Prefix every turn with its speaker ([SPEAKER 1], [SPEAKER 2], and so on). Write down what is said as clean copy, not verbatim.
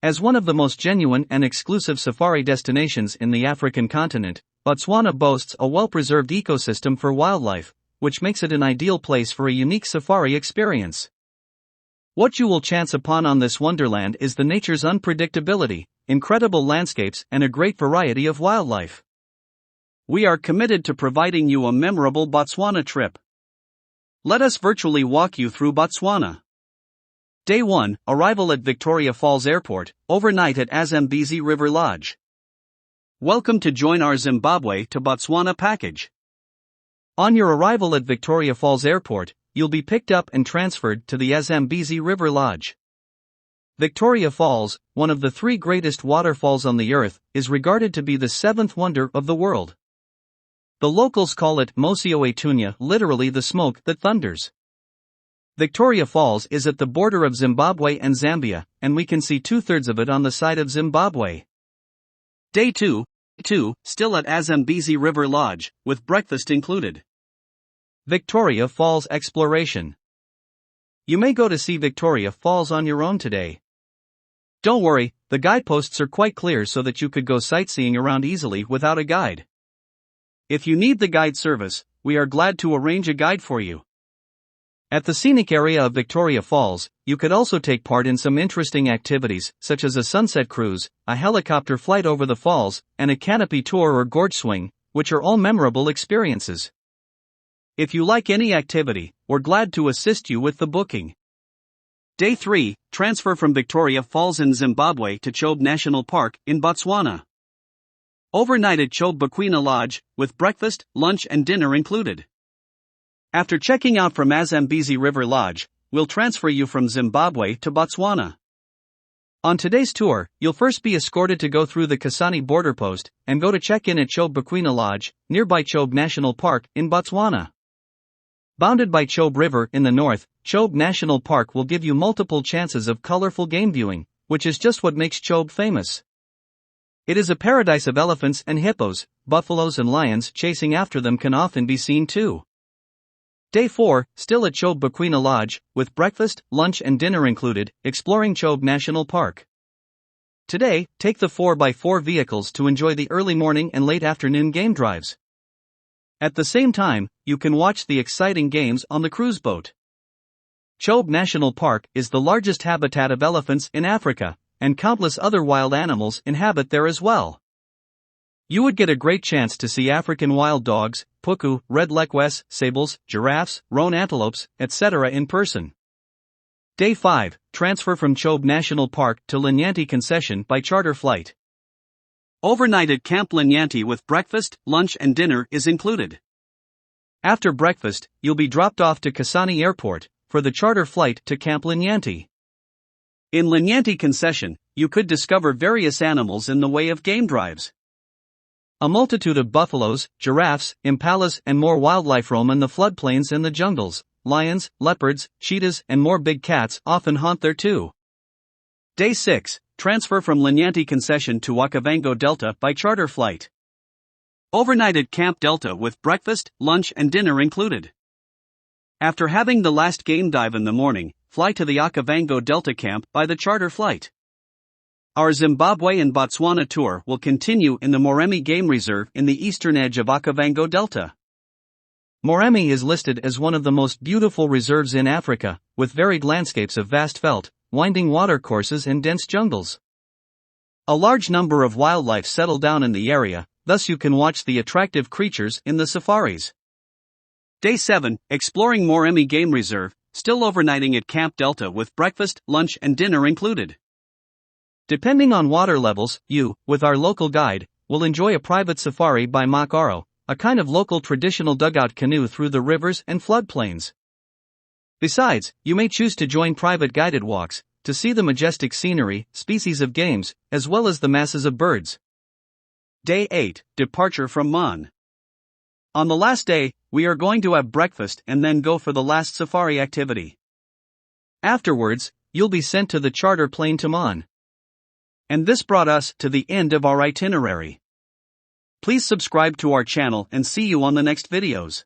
[SPEAKER 1] As one of the most genuine and exclusive safari destinations in the African continent, Botswana boasts a well-preserved ecosystem for wildlife, which makes it an ideal place for a unique safari experience. What you will chance upon on this wonderland is the nature's unpredictability, incredible landscapes, and a great variety of wildlife. We are committed to providing you a memorable Botswana trip. Let us virtually walk you through Botswana. Day 1, arrival at Victoria Falls Airport, overnight at Zambezi River Lodge. Welcome to join our Zimbabwe to Botswana package. On your arrival at Victoria Falls Airport, you'll be picked up and transferred to the Zambezi River Lodge. Victoria Falls, one of the 3 greatest waterfalls on the earth, is regarded to be the 7th wonder of the world. The locals call it Mosi Oetunya, literally the smoke that thunders. Victoria Falls is at the border of Zimbabwe and Zambia, and we can see 2/3 of it on the side of Zimbabwe. Day 2, still at Zambezi River Lodge, with breakfast included. Victoria Falls Exploration. You may go to see Victoria Falls on your own today. Don't worry, the guideposts are quite clear so that you could go sightseeing around easily without a guide. If you need the guide service, we are glad to arrange a guide for you. At the scenic area of Victoria Falls, you could also take part in some interesting activities, such as a sunset cruise, a helicopter flight over the falls, and a canopy tour or gorge swing, which are all memorable experiences. If you like any activity, we're glad to assist you with the booking. Day 3, transfer from Victoria Falls in Zimbabwe to Chobe National Park in Botswana. Overnight at Chobe Botswana Lodge, with breakfast, lunch and dinner included. After checking out from Zambezi River Lodge, we'll transfer you from Zimbabwe to Botswana. On today's tour, you'll first be escorted to go through the Kasane border post, and go to check in at Chobe Botswana Lodge, nearby Chobe National Park in Botswana. Bounded by Chobe River in the north, Chobe National Park will give you multiple chances of colorful game viewing, which is just what makes Chobe famous. It is a paradise of elephants and hippos, buffaloes and lions chasing after them can often be seen too. Day 4, still at Chobe Botswana Lodge, with breakfast, lunch and dinner included, exploring Chobe National Park. Today, take the 4x4 vehicles to enjoy the early morning and late afternoon game drives. At the same time, you can watch the exciting games on the cruise boat. Chobe National Park is the largest habitat of elephants in Africa, and countless other wild animals inhabit there as well. You would get a great chance to see African wild dogs, puku, red lekwes, sables, giraffes, roan antelopes, etc. in person. Day 5, transfer from Chobe National Park to Linyanti Concession by charter flight. Overnight at Camp Linyanti with breakfast, lunch and dinner is included. After breakfast, you'll be dropped off to Kasane Airport for the charter flight to Camp Linyanti. In Linyanti Concession, you could discover various animals in the way of game drives. A multitude of buffaloes, giraffes, impalas and more wildlife roam in the floodplains and the jungles. Lions, leopards, cheetahs and more big cats often haunt there too. Day 6, transfer from Linyanti Concession to Okavango Delta by charter flight. Overnight at Camp Delta with breakfast, lunch and dinner included. After having the last game dive in the morning, fly to the Okavango Delta camp by the charter flight. Our Zimbabwe and Botswana tour will continue in the Moremi Game Reserve in the eastern edge of Okavango Delta. Moremi is listed as one of the most beautiful reserves in Africa, with varied landscapes of vast veldt, winding watercourses and dense jungles. A large number of wildlife settle down in the area, thus you can watch the attractive creatures in the safaris. Day 7, exploring Moremi Game Reserve, still overnighting at Camp Delta with breakfast, lunch and dinner included. Depending on water levels, you, with our local guide, will enjoy a private safari by Makaro, a kind of local traditional dugout canoe through the rivers and floodplains. Besides, you may choose to join private guided walks, to see the majestic scenery, species of games, as well as the masses of birds. Day 8, departure from Mon. On the last day, we are going to have breakfast and then go for the last safari activity. Afterwards, you'll be sent to the charter plane to Mon. And this brought us to the end of our itinerary. Please subscribe to our channel and see you on the next videos.